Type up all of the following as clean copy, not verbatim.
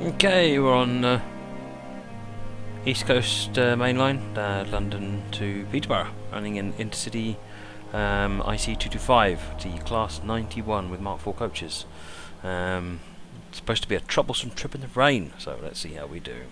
Okay, we're on East Coast Main Line, London to Peterborough, running in Intercity IC225, the Class 91 with Mark IV coaches. It's supposed to be a troublesome trip in the rain, so let's see how we do.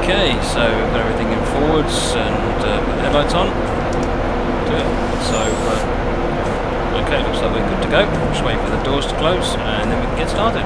Okay, so we've got everything in forwards and headlights on. So, okay, looks like we're good to go. Just wait for the doors to close and then we can get started.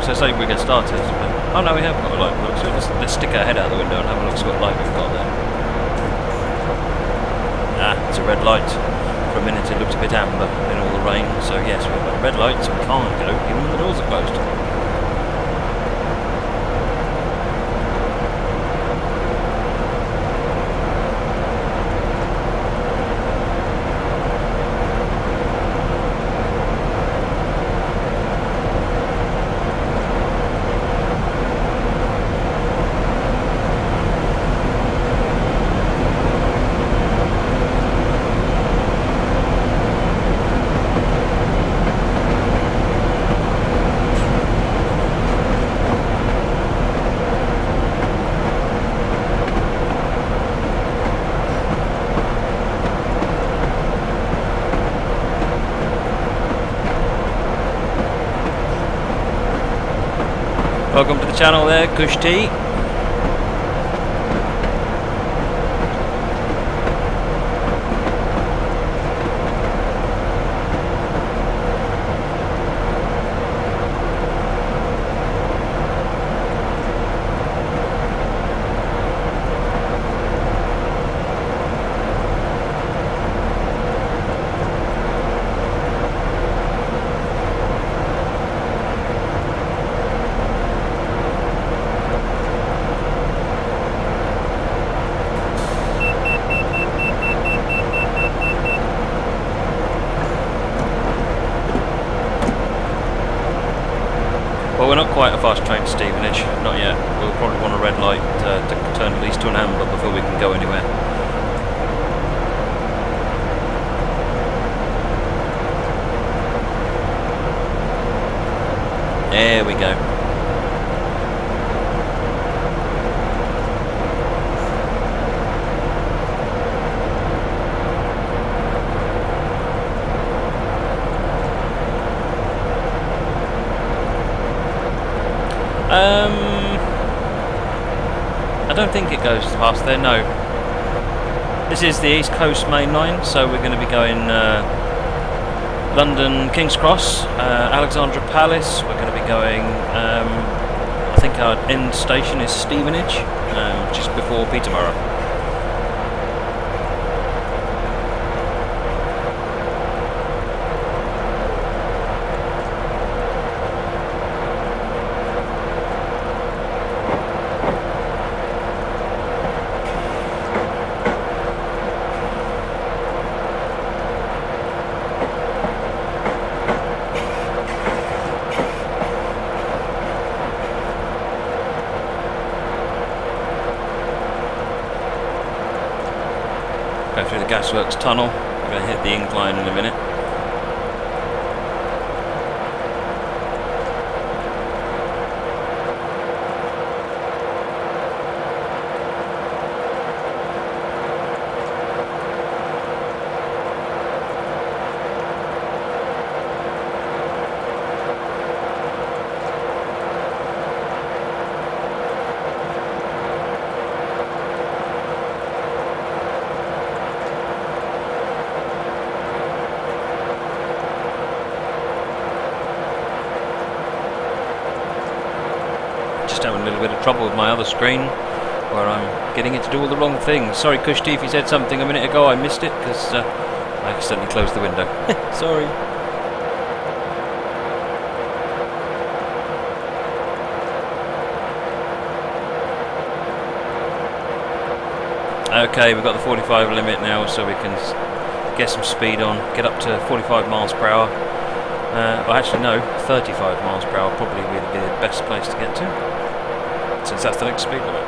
I say we get started, but oh no, we have got a light. Look, so let's stick our head out the window and have a look at what light we've got there. Ah, it's a red light. For a minute it looked a bit amber in all the rain, so yes, we've got red lights, we can't go even when the doors are closed. Welcome to the channel there, Kush T. Well, we're not quite a fast train to Stevenage, not yet. We'll probably want a red light to turn at least to an amber before we can go anywhere. There we go. I don't think it goes past there, no. This is the East Coast Main Line, so we're going to be going London King's Cross, Alexandra Palace, we're going to be going, I think our end station is Stevenage, just before Peterborough. Go through the gasworks tunnel. We're going to hit the incline in a minute. Just having a little bit of trouble with my other screen where I'm getting it to do all the wrong things. Sorry, Kush Teeth, you said something a minute ago. I missed it because I accidentally closed the window. Sorry. Okay, we've got the 45 limit now, so we can get some speed on, get up to 45 miles per hour. Well, actually no, 35 miles per hour probably would be the best place to get to, since that's the next speed limit.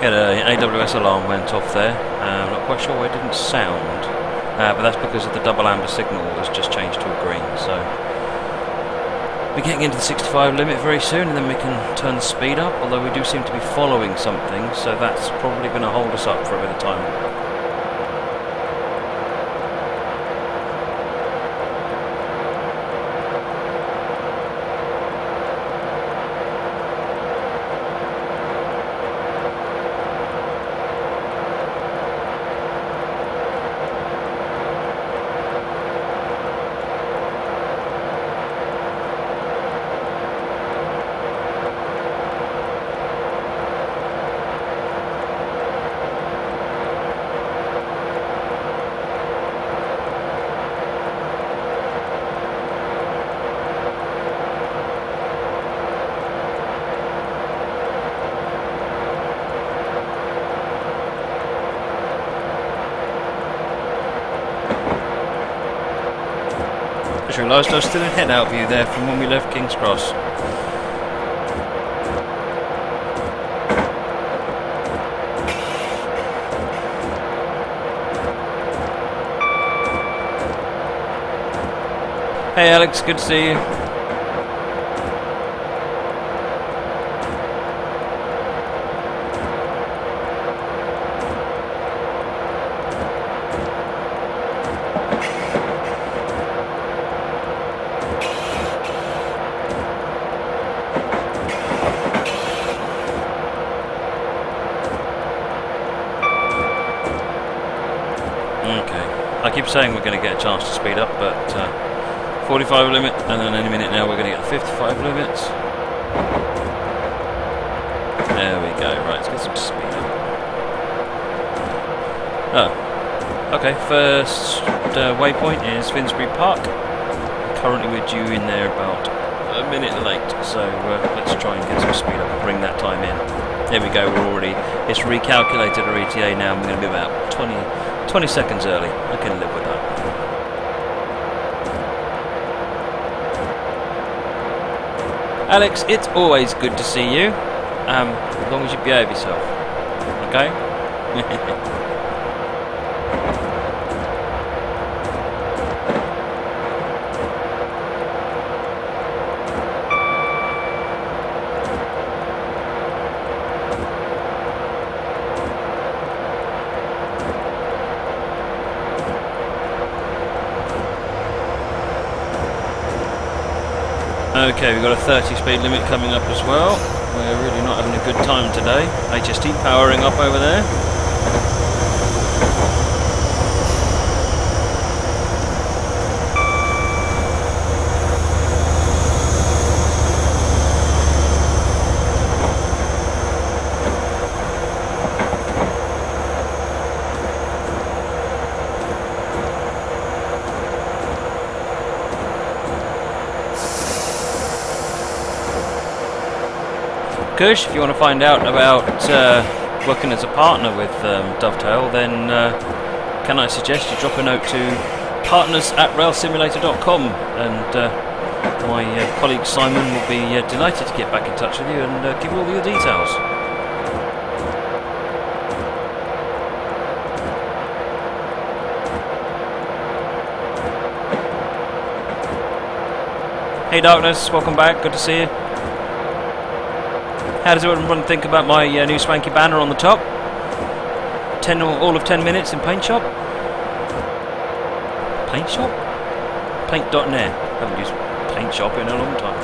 An AWS alarm went off there. I'm not quite sure why it didn't sound, but that's because of the double amber signal has just changed to a green. So we're getting into the 65 limit very soon, and then we can turn the speed up. Although we do seem to be following something, so that's probably going to hold us up for a bit of time. I realised I was still in head-out view there from when we left King's Cross. Hey Alex, good to see you. I keep saying we're going to get a chance to speed up, but 45 limit, and then any minute now we're going to get the 55 limits. There we go. Right, let's get some speed up. Oh, okay. First waypoint is Finsbury Park. Currently we're due in there about a minute late, so let's try and get some speed up and bring that time in. There we go. We're already. It's recalculated our ETA now. And we're going to be about 20 seconds early. I can live with that. Alex, it's always good to see you. As long as you behave yourself. Okay? Okay, we've got a 30 speed limit coming up as well. We're really not having a good time today. HST powering up over there. Kush, if you want to find out about working as a partner with Dovetail, then can I suggest you drop a note to partners@railsimulator.com, and my colleague Simon will be delighted to get back in touch with you and give you all your details. Hey Darkness, welcome back, good to see you. How does everyone think about my new swanky banner on the top? All of 10 minutes in Paint Shop? Paint Shop? Paint.net. Haven't used Paint Shop in a long time.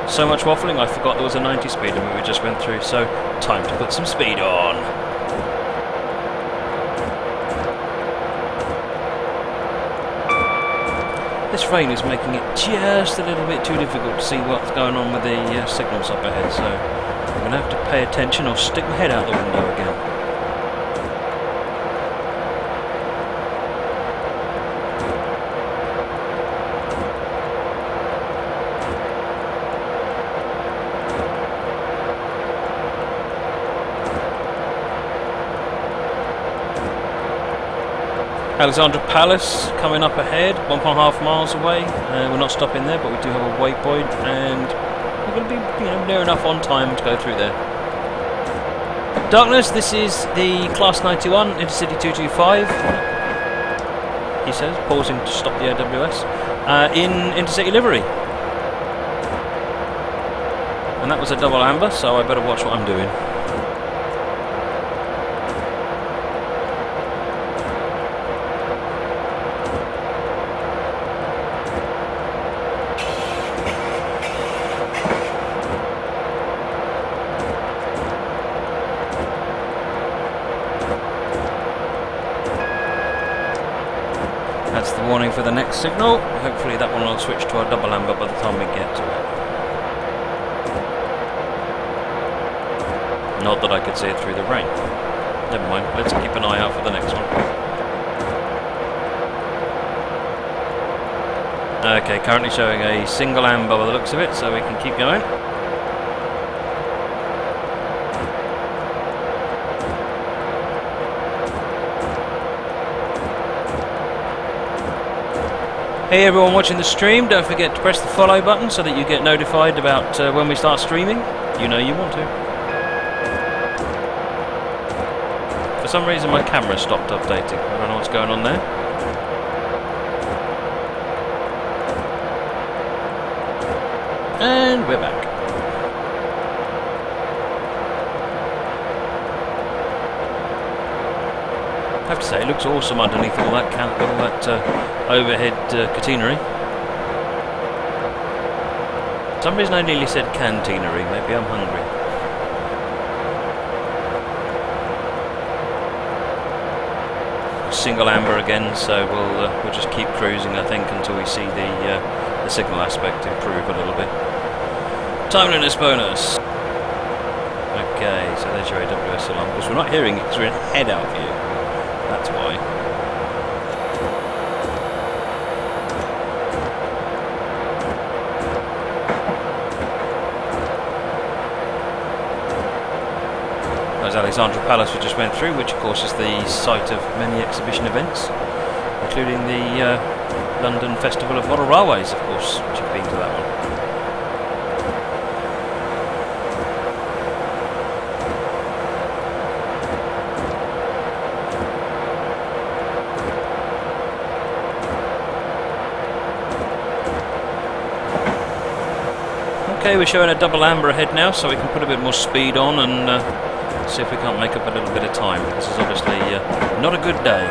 So much waffling, I forgot there was a 90 speed limit we just went through, so time to put some speed on. This rain is making it just a little bit too difficult to see what's going on with the signals up ahead, so I'm going to have to pay attention or stick my head out the window again. Alexandra Palace coming up ahead, 1.5 miles away. We're not stopping there, but we do have a waypoint, and we're going to be near enough on time to go through there. Darkness, this is the Class 91 Intercity 225, he says, pausing to stop the AWS, in Intercity livery. And that was a double amber, so I better watch what I'm doing. That's the warning for the next signal. Hopefully that one will switch to a double amber by the time we get to it. Not that I could see it through the rain. Never mind, let's keep an eye out for the next one. Okay, currently showing a single amber by the looks of it, so we can keep going. Hey everyone watching the stream, don't forget to press the follow button so that you get notified about when we start streaming. You know you want to. For some reason my camera stopped updating. I don't know what's going on there. And we're back. I have to say, it looks awesome underneath all that overhead catenary. For some reason I nearly said cantinery, maybe I'm hungry. Single amber again, so we'll just keep cruising, I think, until we see the signal aspect improve a little bit. Timeliness bonus! Okay, so there's your AWS alarm. Of course we're not hearing it because we're in head-out view. That's why. There's Alexandra Palace we just went through, which of course is the site of many exhibition events, including the London Festival of Model Railways, of course, which you've been to that one. Okay, we're showing a double amber ahead now, so we can put a bit more speed on and see if we can't make up a little bit of time. This is obviously not a good day.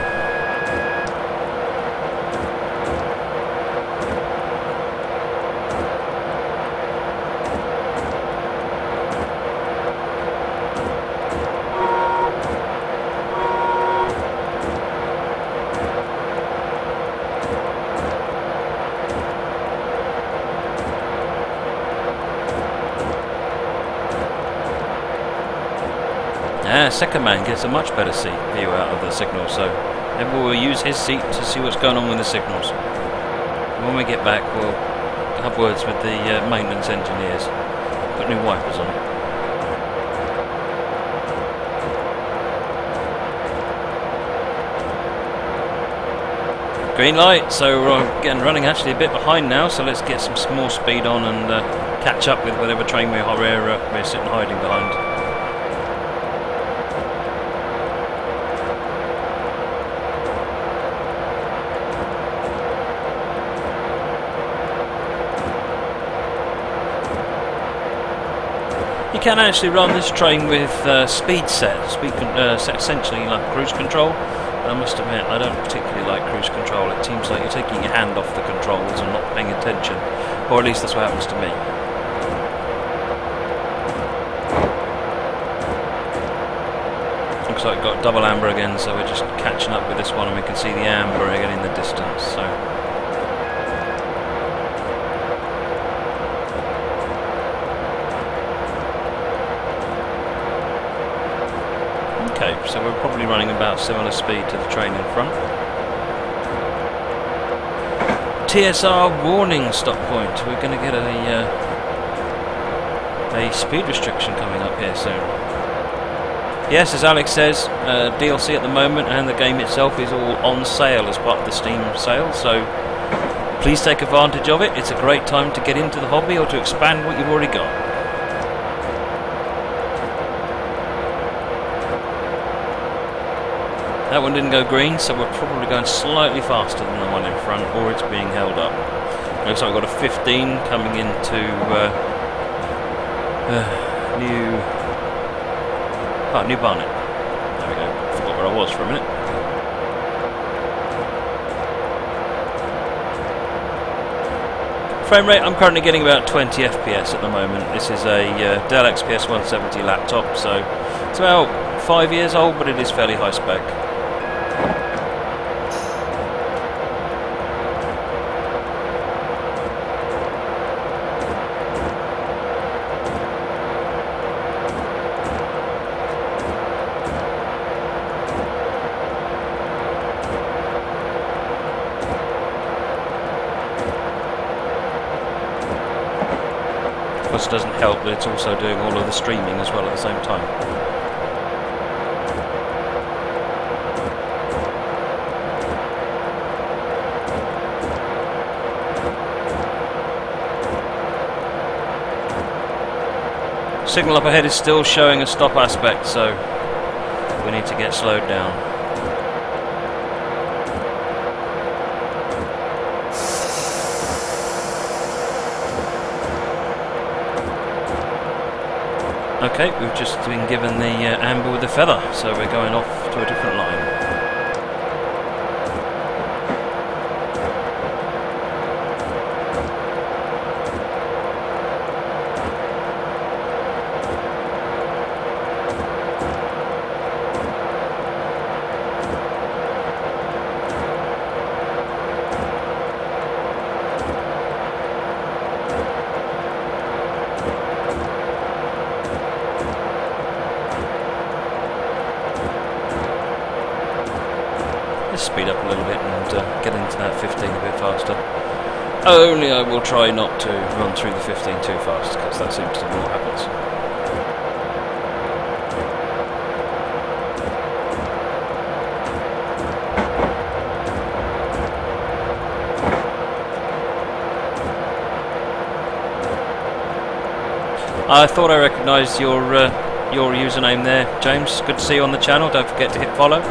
Second man gets a much better view out of the signal, so maybe we'll use his seat to see what's going on with the signals. When we get back, we'll have words with the maintenance engineers. Put new wipers on. Green light, so we're again running actually a bit behind now, so let's get some more speed on and catch up with whatever train we're sitting hiding behind. You can actually run this train with speed set essentially like cruise control. I must admit, I don't particularly like cruise control. It seems like you're taking your hand off the controls and not paying attention. Or at least that's what happens to me. Looks like we've got double amber again, so we're just catching up with this one and we can see the amber again in the distance. So. Okay, so we're probably running about similar speed to the train in front. TSR warning stop point. We're going to get a speed restriction coming up here soon. Yes, as Alex says, DLC at the moment and the game itself is all on sale as part of the Steam sale, so please take advantage of it. It's a great time to get into the hobby or to expand what you've already got. That one didn't go green, so we're probably going slightly faster than the one in front, or it's being held up. Looks like we've got a 15 coming into New Barnet. There we go. Forgot where I was for a minute. Frame rate, I'm currently getting about 20 FPS at the moment. This is a Dell XPS 170 laptop, so it's about 5 years old, but it is fairly high spec. Of course, it doesn't help that it's also doing all of the streaming as well at the same time. Signal up ahead is still showing a stop aspect, so we need to get slowed down. Okay, we've just been given the amber with the feather, so we're going off to a different line. Speed up a little bit and get into that 15 a bit faster. Only I will try not to run through the 15 too fast, because that seems to be what happens. I thought I recognised your username there, James. Good to see you on the channel. Don't forget to hit follow.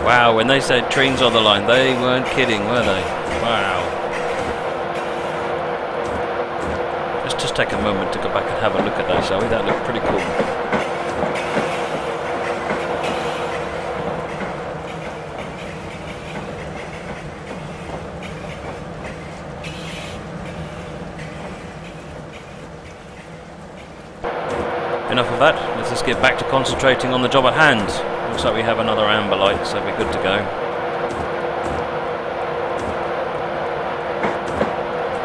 Wow, when they said trains on the line, they weren't kidding, were they? Wow. Let's just take a moment to go back and have a look at that, shall we? That looked pretty cool. enough of that. Let's just get back to concentrating on the job at hand. Looks like we have another amber light, so we're good to go.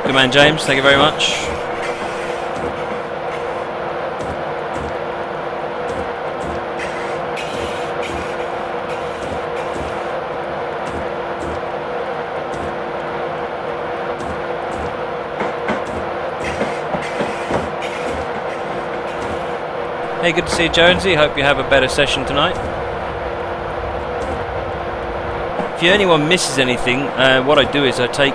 Good man, James. Thank you very much. Hey, good to see you, Jonesy. Hope you have a better session tonight. If anyone misses anything, what I do is I take,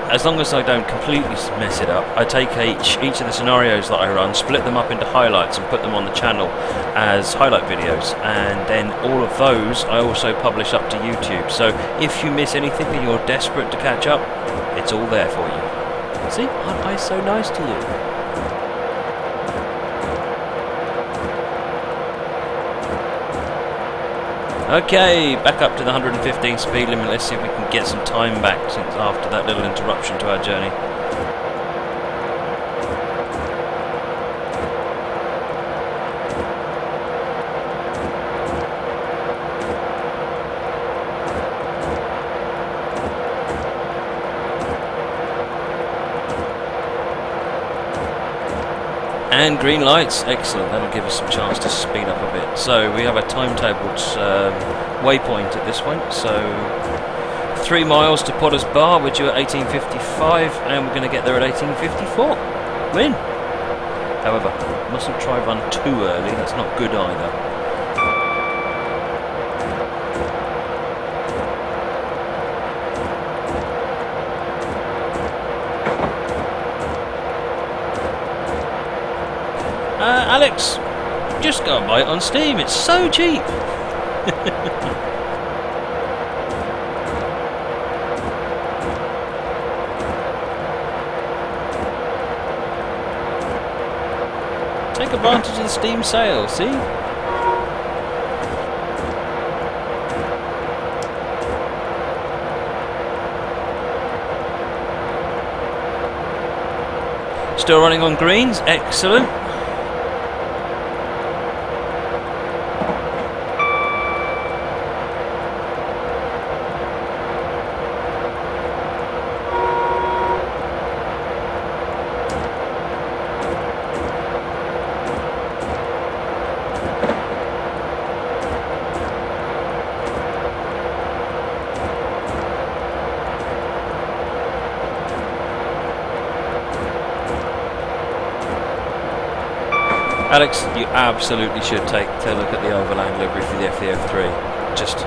as long as I don't completely mess it up, I take each of the scenarios that I run, split them up into highlights and put them on the channel as highlight videos, and then all of those I also publish up to YouTube. So if you miss anything and you're desperate to catch up, it's all there for you. See, aren't I so nice to you? Okay, back up to the 115 speed limit. Let's see if we can get some time back since after that little interruption to our journey. And green lights, excellent. That'll give us some chance to speed up a bit. So we have a timetabled waypoint at this point. So 3 miles to Potter's Bar. We're due at 18:55, and we're going to get there at 18:54. Win. However, mustn't try run too early. That's not good either. Alex, just go and buy it on Steam, it's so cheap! Take advantage of the Steam sale, see? Still running on greens, excellent. Alex, you absolutely should take a look at the overland livery for the FEF3. Just,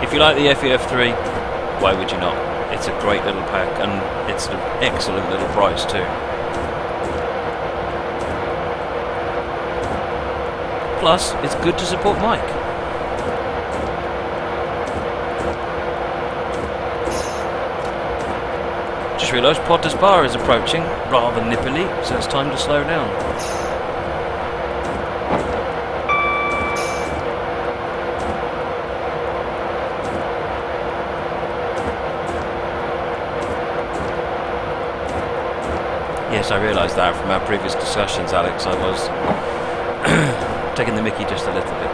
if you like the FEF3, why would you not? It's a great little pack, and it's an excellent little price too. Plus, it's good to support Mike. Just realised Potter's Bar is approaching, rather nippily, so it's time to slow down. Yes, I realised that from our previous discussions, Alex. I was taking the mickey just a little bit.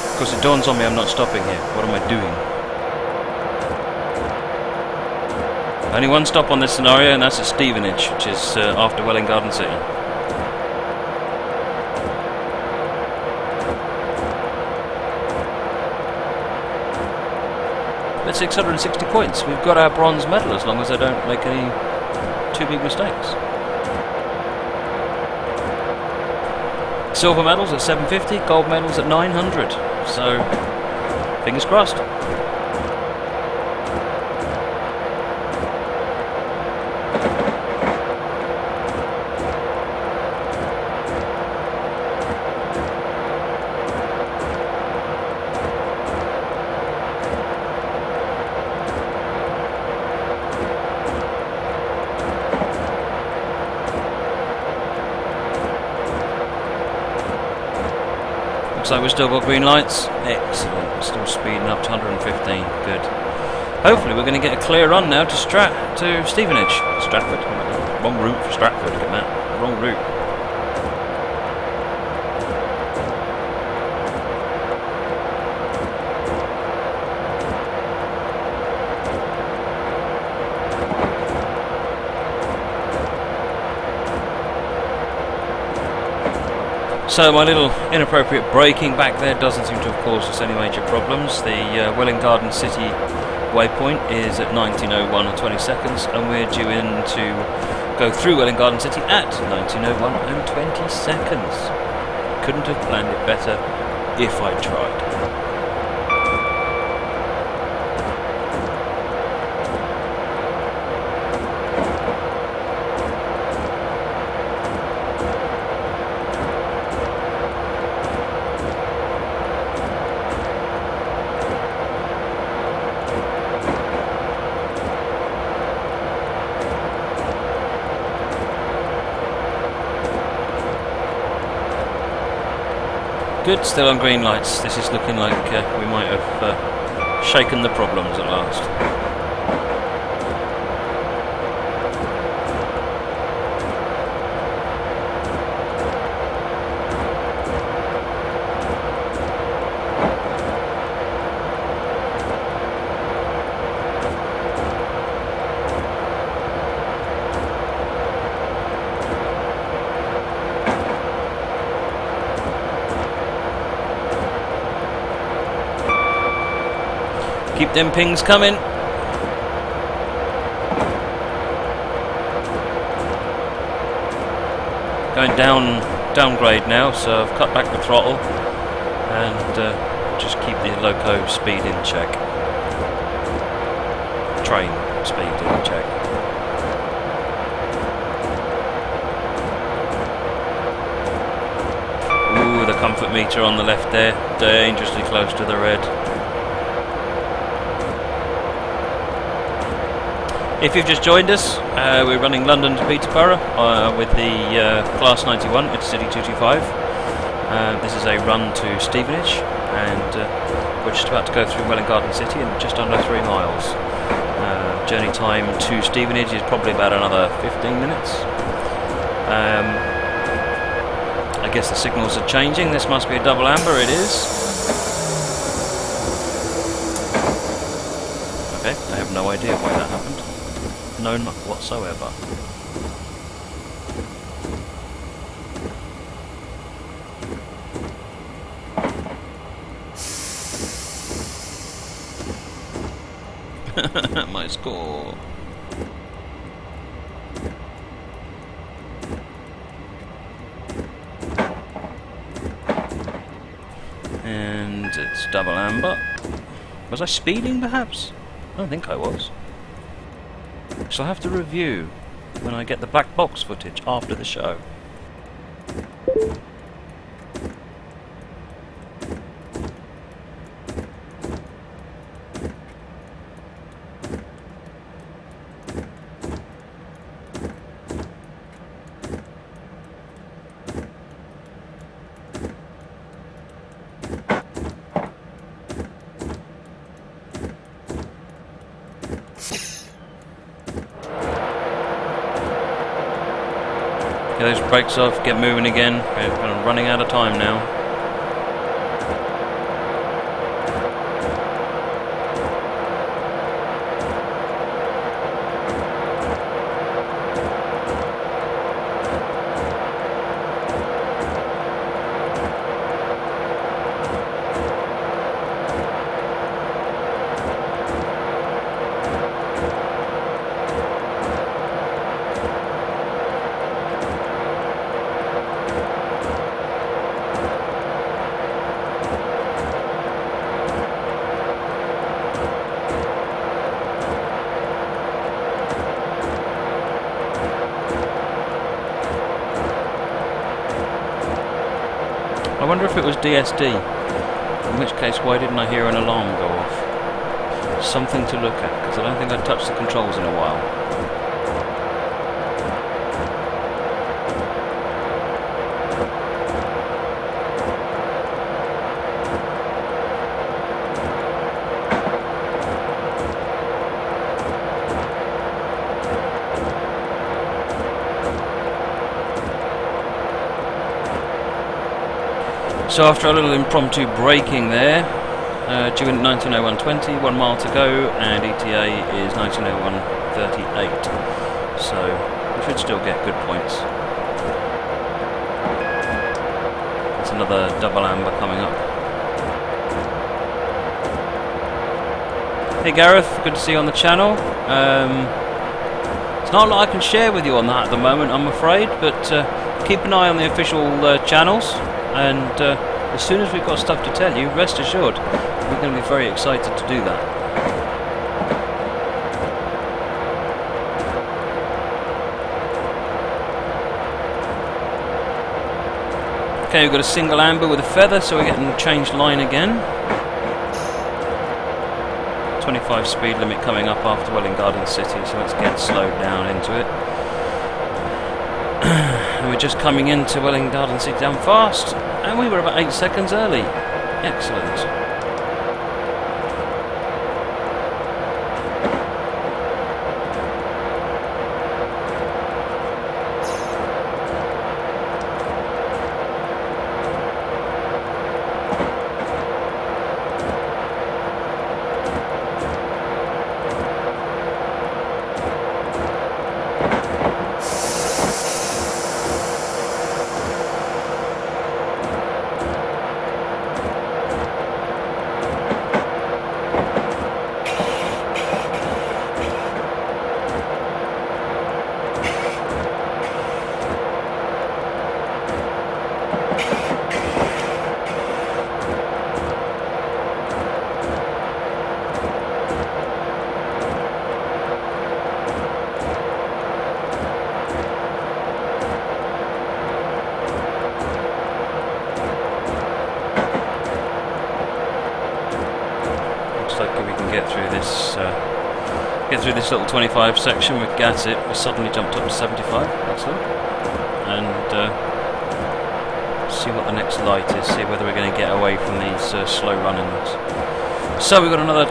Of course, it dawns on me I'm not stopping here. What am I doing? Only one stop on this scenario, and that's at Stevenage, which is after Welwyn Garden City. That's 660 points. We've got our bronze medal as long as I don't make any too big mistakes. Silver medals at 750, gold medals at 900. So, fingers crossed. Looks like we've still got green lights. Excellent. Still speeding up to 115. Good. Hopefully we're going to get a clear run now to Stevenage. Stratford. Wrong route for Stratford. Look at that. Wrong route. So my little inappropriate braking back there doesn't seem to have caused us any major problems. The Welwyn Garden City waypoint is at 19:01 and 20 seconds, and we're due in to go through Welwyn Garden City at 19:01 and 20 seconds. Couldn't have planned it better if I'd tried. Good, still on green lights. This is looking like we might have shaken the problems at last. Keep them pings coming. Going downgrade now, so I've cut back the throttle and just keep the loco speed in check. Train speed in check. Ooh, the comfort meter on the left there, dangerously close to the red. If you've just joined us, we're running London to Peterborough with the Class 91 Intercity 225. This is a run to Stevenage, and we're just about to go through Welwyn Garden City in just under 3 miles. Journey time to Stevenage is probably about another 15 minutes. I guess the signals are changing. This must be a double amber. It is. Okay, I have no idea why that happened. None whatsoever. My score. And it's double amber. Was I speeding perhaps? I don't think I was. So I'll have to review when I get the black box footage after the show. Get those brakes off, get moving again. We're kind of running out of time now. I wonder if it was DSD, in which case why didn't I hear an alarm go off? Something to look at, because I don't think I've touched the controls in a while. So after a little impromptu braking there, due in 19:01:20, 1 mile to go, and ETA is 19:01:38. So we should still get good points. That's another double amber coming up. Hey Gareth, good to see you on the channel. It's not a lot I can share with you on that at the moment, I'm afraid, but keep an eye on the official channels, and as soon as we've got stuff to tell you, rest assured, we're going to be very excited to do that. Okay, we've got a single amber with a feather, so we're getting changed line again. 25 speed limit coming up after Welwyn Garden City, so let's get slowed down into it. And we're just coming into Welwyn Garden City down fast, and we were about 8 seconds early. Excellent. Get through this little 25 section with Gatsit. We suddenly jumped up to 75. Excellent. And see what the next light is. See whether we're going to get away from these slow runnings. So we've got another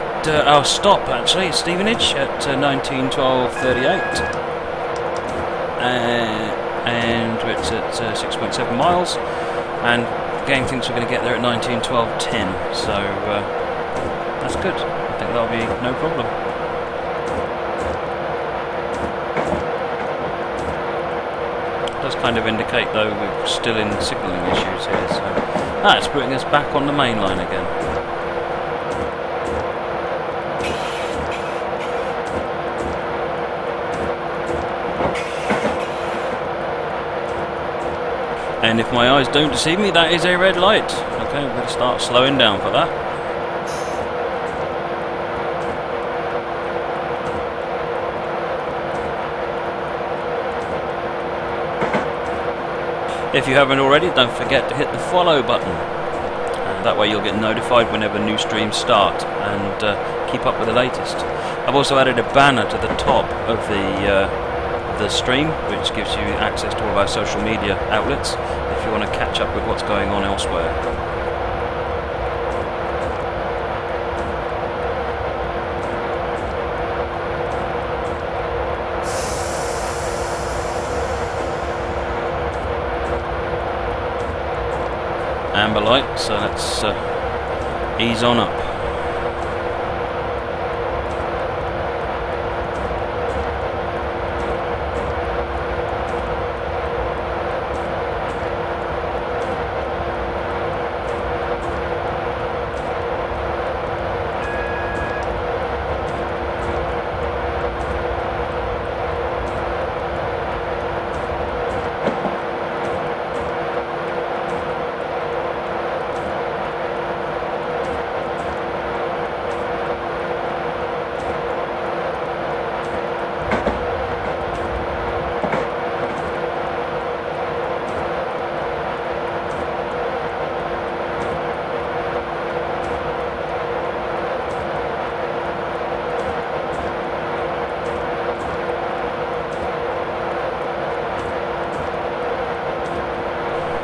our stop actually at Stevenage at 19:12:38, and it's at 6.7 miles. And the game thinks we're going to get there at 19:12:10. So that's good. I think that'll be no problem. Does kind of indicate though we're still in signalling issues here, so that's putting us back on the main line again. And if my eyes don't deceive me, that is a red light. Okay, we're going to start slowing down for that. If you haven't already, don't forget to hit the follow button. That way you'll get notified whenever new streams start, and keep up with the latest. I've also added a banner to the top of the stream, which gives you access to all of our social media outlets if you want to catch up with what's going on elsewhere. Amber light, so let's ease on up.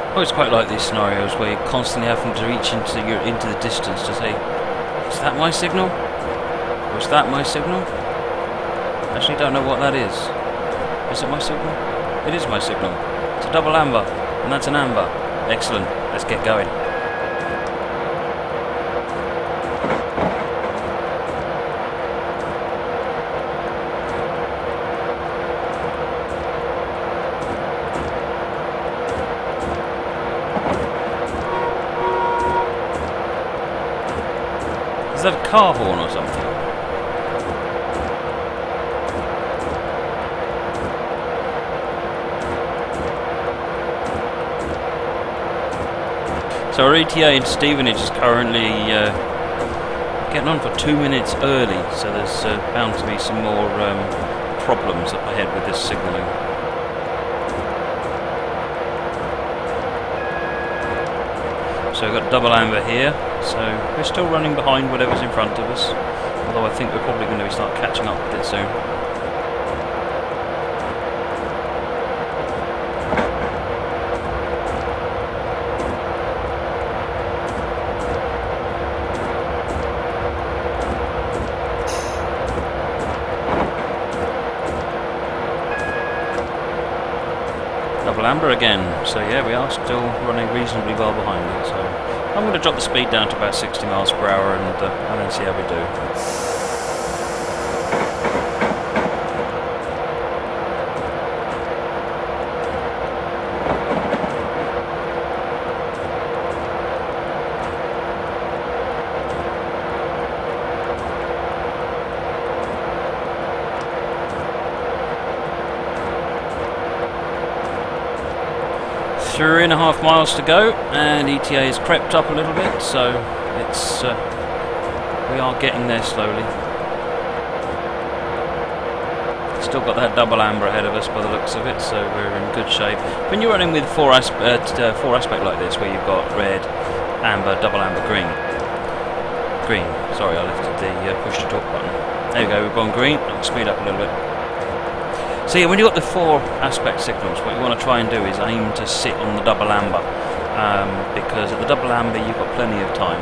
I always quite like these scenarios where you're constantly having to reach into the distance to say, is that my signal? Or is that my signal? I actually don't know what that is. Is it my signal? It is my signal. It's a double amber, and that's an amber. Excellent. Let's get going. Is that a car horn or something? So our ETA in Stevenage is currently getting on for 2 minutes early, so there's bound to be some more problems up ahead with this signalling. So we've got double amber here, so we're still running behind whatever's in front of us, although I think we're probably going to start catching up with it soon. Double amber again, so yeah, we are still running reasonably well behind it, so I'm going to drop the speed down to about 60 miles per hour and then see how we do. Three and a half miles to go, and ETA has crept up a little bit, so it's we are getting there slowly. Still got that double amber ahead of us by the looks of it, so we're in good shape. When you're running with four aspect like this, where you've got red, amber, double amber, green. Sorry, I lifted the push to talk button. There we go. We've gone green. I'll speed up a little bit. So yeah, when you've got the four aspect signals, what you want to try and do is aim to sit on the double amber, because at the double amber you've got plenty of time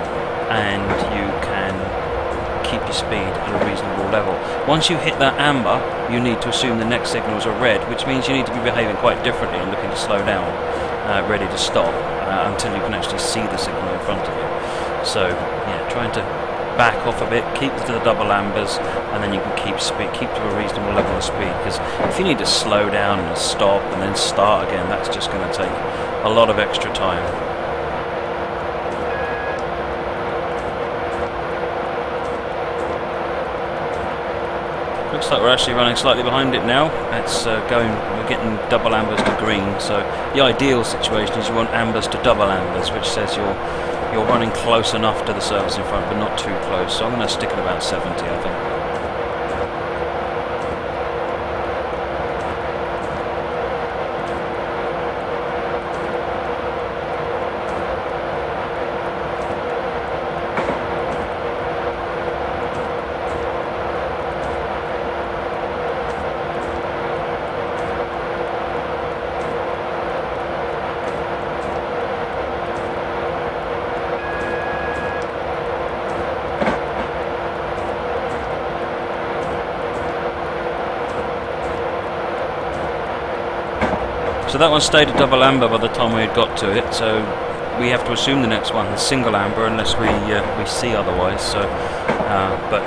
and you can keep your speed at a reasonable level. Once you hit that amber, you need to assume the next signals are red, which means you need to be behaving quite differently and looking to slow down, ready to stop, until you can actually see the signal in front of you. So yeah, trying to back off a bit, keep to the double ambers, and then you can keep to a reasonable level of speed, because if you need to slow down and stop and then start again, that's just going to take a lot of extra time. Looks like we're actually running slightly behind it now. It's we're getting double ambers to green, so the ideal situation is you want ambers to double ambers, which says you're running close enough to the surface in front, but not too close. So I'm going to stick at about 70, I think. So that one stayed at double amber by the time we had got to it, so we have to assume the next one is single amber unless we see otherwise. So, but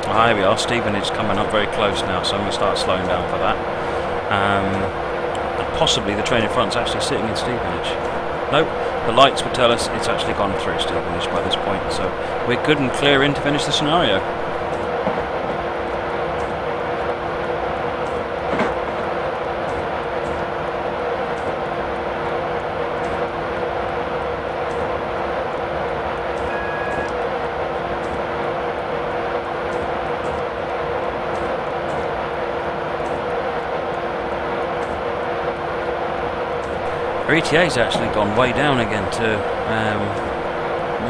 here we are, Stevenage coming up very close now, so I'm going to start slowing down for that. And possibly the train in front's actually sitting in Stevenage. Nope, the lights would tell us it's actually gone through Stevenage by this point, so we're good and clear in to finish the scenario. Our ETA's actually gone way down again to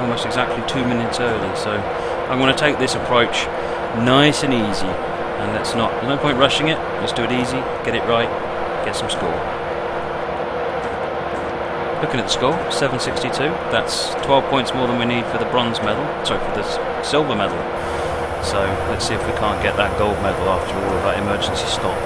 almost exactly 2 minutes early, so I'm going to take this approach nice and easy, and there's no point rushing it. Let's do it easy, get it right, get some score. Looking at the score, 762, that's 12 points more than we need for the bronze medal, sorry, for the silver medal. So let's see if we can't get that gold medal after all of that emergency stop.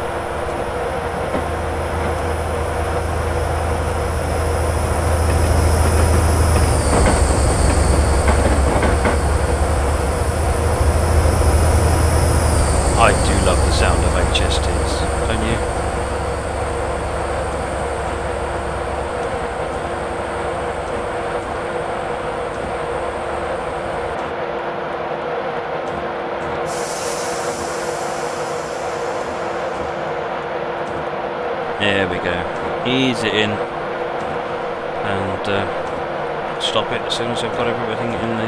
I do love the sound of HSTs, don't you? There we go. Ease it in. And stop it as soon as I've got everything in the...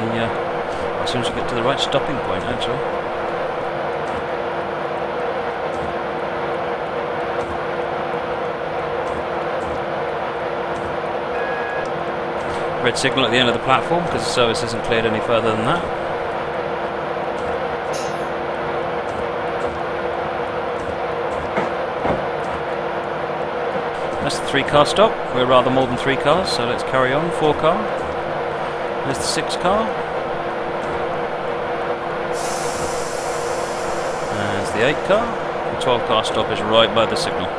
as soon as we get to the right stopping point, actually. Red signal at the end of the platform because the service isn't cleared any further than that. That's the 3-car stop. We're rather more than 3 cars, so let's carry on. 4 car. There's the 6 car. There's the 8 car. The 12 car stop is right by the signal.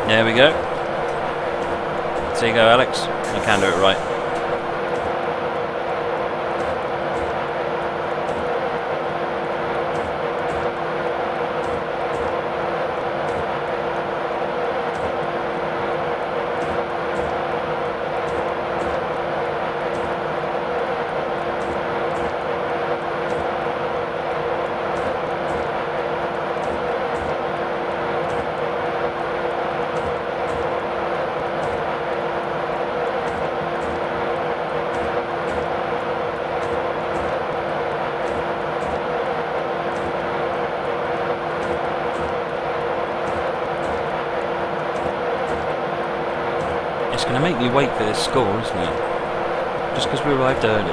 There we go. There you go, Alex. I can do it right. It's going to make me wait for this score, isn't it? Just because we arrived early.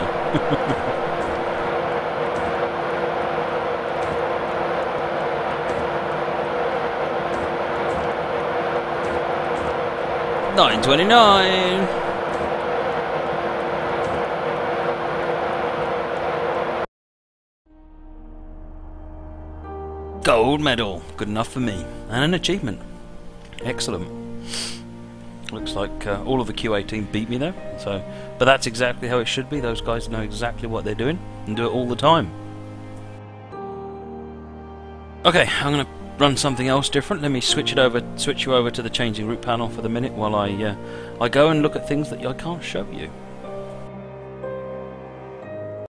$9.29. Gold medal, good enough for me, and an achievement. Excellent. Looks like all of the QA team beat me though, so but that's exactly how it should be. Those guys know exactly what they're doing and do it all the time. Okay, I'm going to run something else different. Let me switch you over to the changing route panel for the minute while I go and look at things that I can't show you.